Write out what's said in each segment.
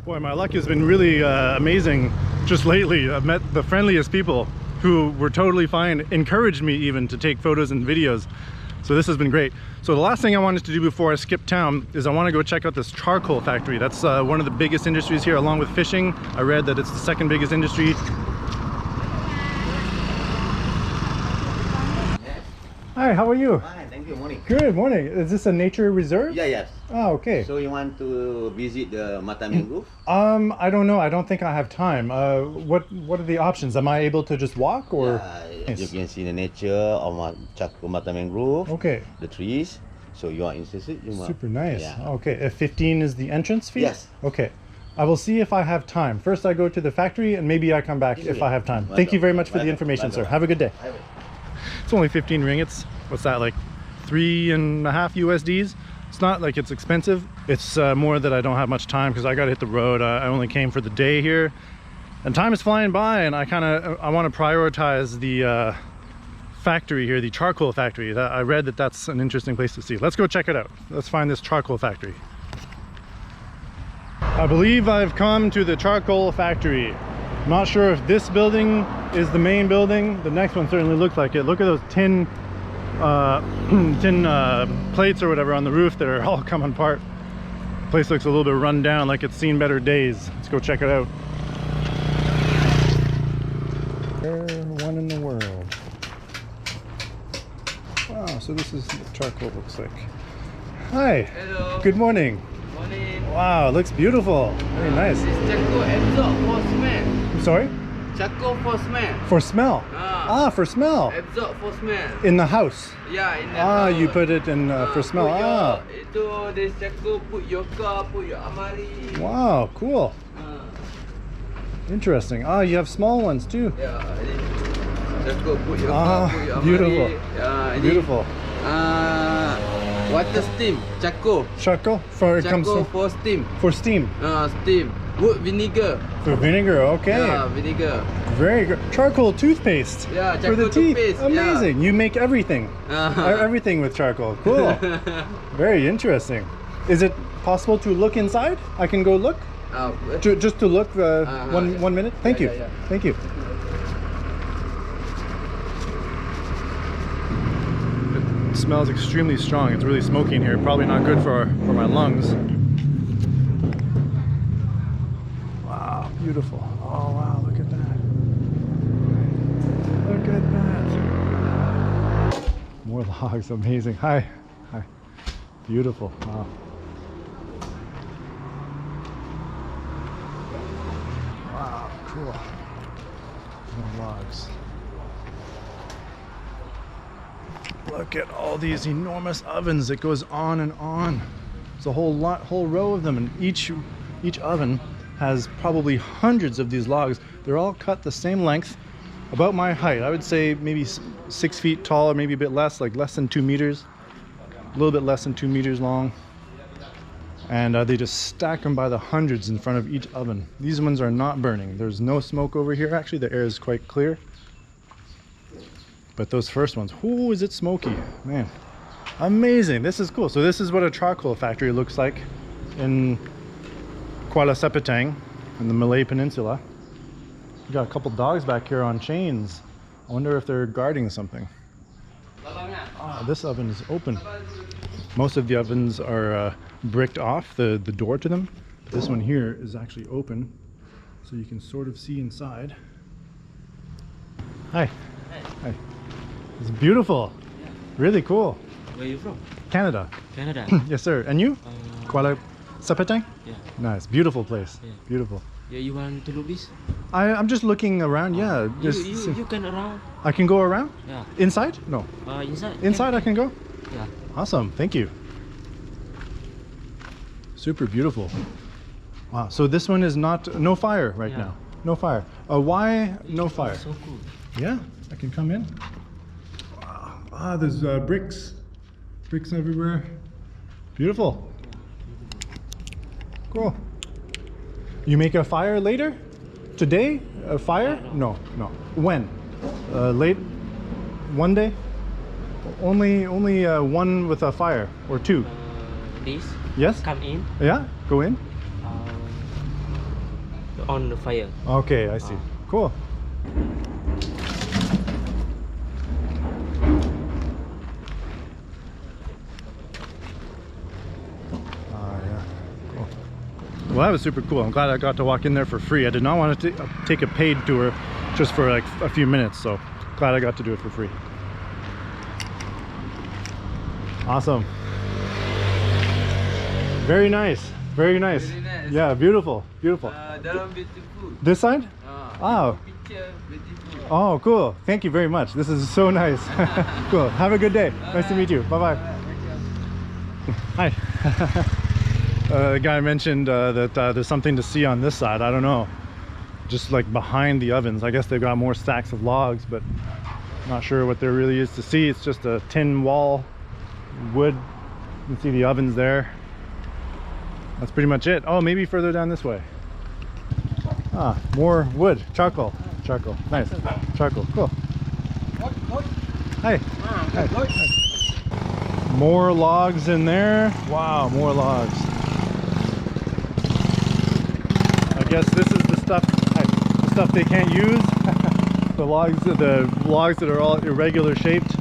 Boy, my luck has been really amazing just lately. I've met the friendliest people who were totally fine, encouraged me even to take photos and videos. So this has been great. So the last thing I wanted to do before I skip town is I want to go check out this charcoal factory. That's one of the biggest industries here, along with fishing. I read that it's the second biggest industry. Hi, how are you? Fine, thank you. Morning. Good morning. Is this a nature reserve? Yeah, yes. Oh, okay. So you want to visit the Mata Mangrove? I don't know. I don't think I have time. What are the options? Am I able to just walk or? Yeah, Nice. you can see the nature of Mata Mangrove. Okay. The trees. So you are interested? Super nice. Yeah. Okay. If 15 is the entrance fee? Yes. Okay. I will see if I have time. First I go to the factory and maybe I come back if I have time. Thank you very much for the information, sir. Have a good day. It's only 15 ringgits. What's that, like 3.5 USDs? It's not like it's expensive. It's more that I don't have much time because I got to hit the road. I only came for the day here, and time is flying by. And I want to prioritize the factory here, the charcoal factory. I read that that's an interesting place to see. Let's go check it out. Let's find this charcoal factory. I believe I've come to the charcoal factory. I'm not sure if this building is the main building. The next one certainly looks like it. Look at those tin plates or whatever on the roof that are all coming apart. The place looks a little bit run down, like it's seen better days. Let's go check it out. One in the world. Wow, so this is what charcoal looks like. Hi. Hello. Good morning. Morning. Wow, it looks beautiful. Very nice. This charcoal absorb for smell. I'm sorry? Charcoal for smell. For smell? Ah. For smell. Absorb for smell. In the house? Yeah, in the house. You put it in for smell. Put your, itu this charcoal, put your car, put your amari. Wow, cool. Interesting. You have small ones too. Yeah, charcoal, put your car, put your beautiful. amari. Beautiful. Water steam, charcoal. Charcoal? It comes Charcoal from, for steam. for steam. Steam. Wood vinegar. For vinegar, okay. Yeah, vinegar. Very good. Charcoal toothpaste. Yeah, for the charcoal teeth. toothpaste, Amazing. You make everything. Everything with charcoal. Cool. Very interesting. Is it possible to look inside? I can go look? Just to look one minute? Thank you. Yeah. Thank you. It smells extremely strong. It's really smoky in here. Probably not good for my lungs. Wow, beautiful. Oh wow, look at that. Look at that. More logs, amazing. Hi. Hi. Beautiful. Wow. Wow, cool. More logs. Look at all these enormous ovens. It goes on and on. There's a whole row of them, and each oven has probably hundreds of these logs. They're all cut the same length, about my height. I would say maybe 6 feet tall, or maybe a bit less, like less than 2 meters. A little bit less than 2 meters long. And they just stack them by the hundreds in front of each oven. These ones are not burning. There's no smoke over here. Actually, the air is quite clear. But those first ones, ooh, is it smoky, man. Amazing, this is cool. So this is what a charcoal factory looks like in Kuala Sepetang in the Malay Peninsula. We got a couple dogs back here on chains. I wonder if they're guarding something. This oven is open. Most of the ovens are bricked off, the door to them. This one here is actually open, so you can sort of see inside. Hi. Hi. It's beautiful. Yeah. Really cool. Where are you from? Canada. Canada. Yes, sir. And you? Kuala Sepetang? Yeah. Nice. Beautiful place. Yeah. Beautiful. Yeah, you want to look this? I'm just looking around. Yeah. You can around. I can go around? Yeah. Inside? No. Inside. Inside I can go? Yeah. Awesome. Thank you. Super beautiful. Wow. So this one is no fire right now. No fire. Why no fire? So cool. Yeah. I can come in. Wow. There's bricks. Bricks everywhere. Beautiful. Cool. You make a fire later? Today? A fire? No. When? Late? One day? Only one with a fire or two? This. Yes? Come in. Yeah? Go in? on the fire. Okay, I see. Cool. Yeah. Cool. Well, that was super cool. I'm glad I got to walk in there for free. I did not want to take a paid tour just for like a few minutes, so glad I got to do it for free. Awesome. Very nice. Very nice. Very nice. Yeah, beautiful. Beautiful. Dalam beautiful. This side? Oh. Picture beautiful. Oh, cool. Thank you very much. This is so nice. Cool. Have a good day. Nice to meet you. Bye-bye. Hi. The guy mentioned that there's something to see on this side. I don't know. Just like behind the ovens. I guess they've got more stacks of logs, but not sure what there really is to see. It's just a tin wall, wood. You can see the ovens there. That's pretty much it. Oh, maybe further down this way. Ah, more wood. Charcoal. Charcoal. Nice. Charcoal. Cool. Hi. Hi. More logs in there. Wow, more logs. I guess this is the stuff they can't use. The logs that are all irregular shaped.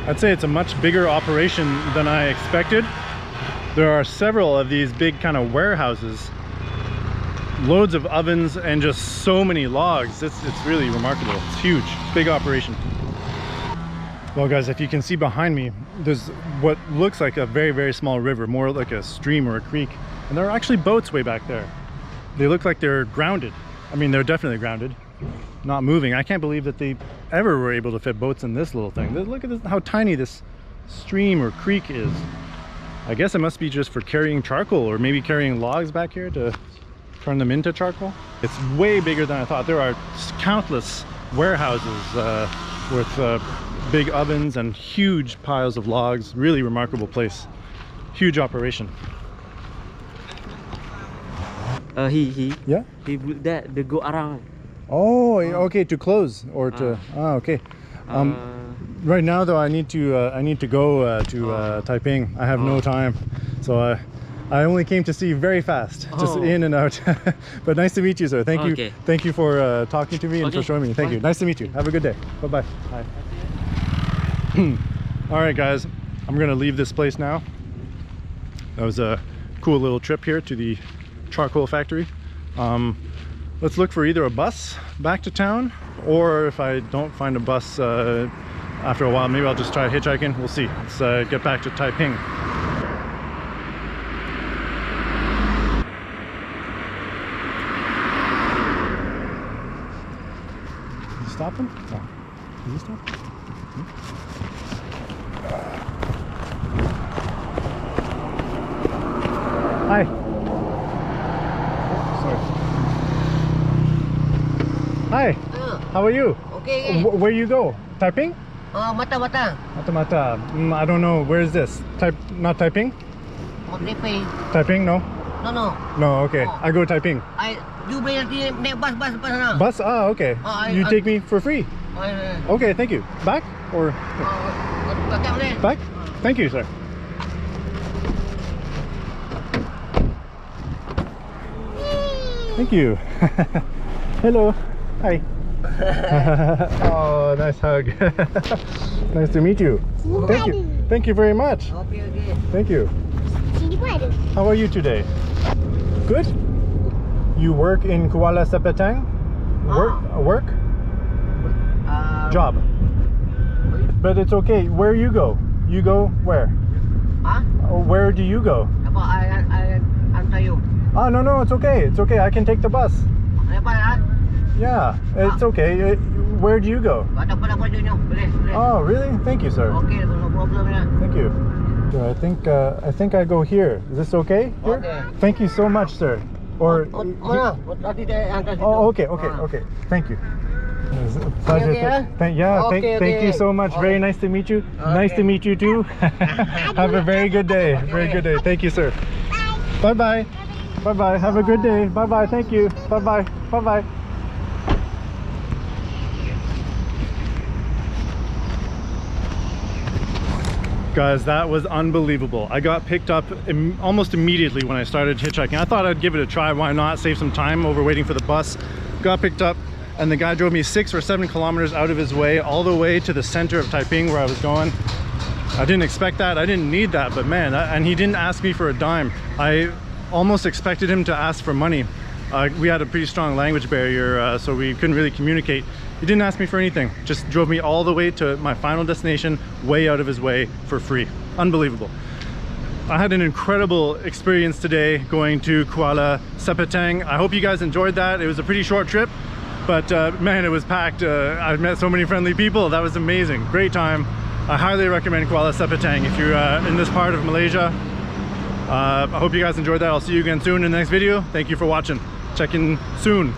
I'd say it's a much bigger operation than I expected. There are several of these big kind of warehouses, loads of ovens, and just so many logs. It's really remarkable. It's huge, big operation. Well guys, if you can see behind me, there's what looks like a very, very small river, more like a stream or a creek. And there are actually boats way back there. They look like they're grounded. I mean, they're definitely grounded, not moving. I can't believe that they ever were able to fit boats in this little thing. Look at this, how tiny this stream or creek is. I guess it must be just for carrying charcoal, or maybe carrying logs back here to turn them into charcoal. It's way bigger than I thought. There are countless warehouses with big ovens and huge piles of logs. Really remarkable place. Huge operation. He built that the go around. Oh, okay, to close or to okay. Right now though, I need to go to Taiping. I have no time, so I only came to see very fast, just in and out. But nice to meet you, sir. Thank you. Thank you for talking to me and for showing me. Thank you. Nice to meet you. Have a good day. Bye bye. Bye. All right, guys, I'm gonna leave this place now. That was a cool little trip here to the charcoal factory. Let's look for either a bus back to town, or if I don't find a bus after a while, maybe I'll just try hitchhiking. We'll see. Let's get back to Taiping. Is he stopping? No. Is he stopping? Hi. Sorry. Hi. How are you? Okay. Where you go? Taiping? Mata. Mata. I don't know. Where is this? Not Taiping? Taiping. Taiping? No. No. No. Okay. I go Taiping. You boleh nanti naik bus sana. Bus? Ah, okay. You take me for free. Okay. Thank you. Back or back? Thank you, sir. Thank you. Hello. Hi. Oh, nice hug. Nice to meet you. Thank you. Thank you very much. Okay. Thank you. How are you today? Good? You work in Kuala Sepetang? Work? Job. But it's okay. Where you go? You go where? Where do you go? I answer you. Ah, no, it's okay. It's okay. I can take the bus. Yeah, it's okay. Where do you go? Oh, really? Thank you, sir. Okay, no problem. Thank you. So I think I go here. Is this okay? Here? Okay. Thank you so much, sir. Or okay. Thank you. It was a pleasure. Thank you so much. Very nice to meet you. Nice to meet you too. Have a very good day. Very good day. Thank you, sir. Bye bye. Bye bye. Have a good day. Bye bye. Thank you. Bye bye. Bye bye. Guys, that was unbelievable. I got picked up almost immediately when I started hitchhiking. I thought I'd give it a try, why not? Save some time over waiting for the bus. Got picked up and the guy drove me 6 or 7 kilometers out of his way, all the way to the center of Taiping where I was going. I didn't expect that, I didn't need that, but man, and he didn't ask me for a dime. I almost expected him to ask for money. We had a pretty strong language barrier, so we couldn't really communicate. He didn't ask me for anything, just drove me all the way to my final destination, way out of his way for free. Unbelievable. I had an incredible experience today going to Kuala Sepetang. I hope you guys enjoyed that. It was a pretty short trip, but man, it was packed. I've met so many friendly people. That was amazing. Great time. I highly recommend Kuala Sepetang if you're in this part of Malaysia. I hope you guys enjoyed that. I'll see you again soon in the next video. Thank you for watching. Check in soon.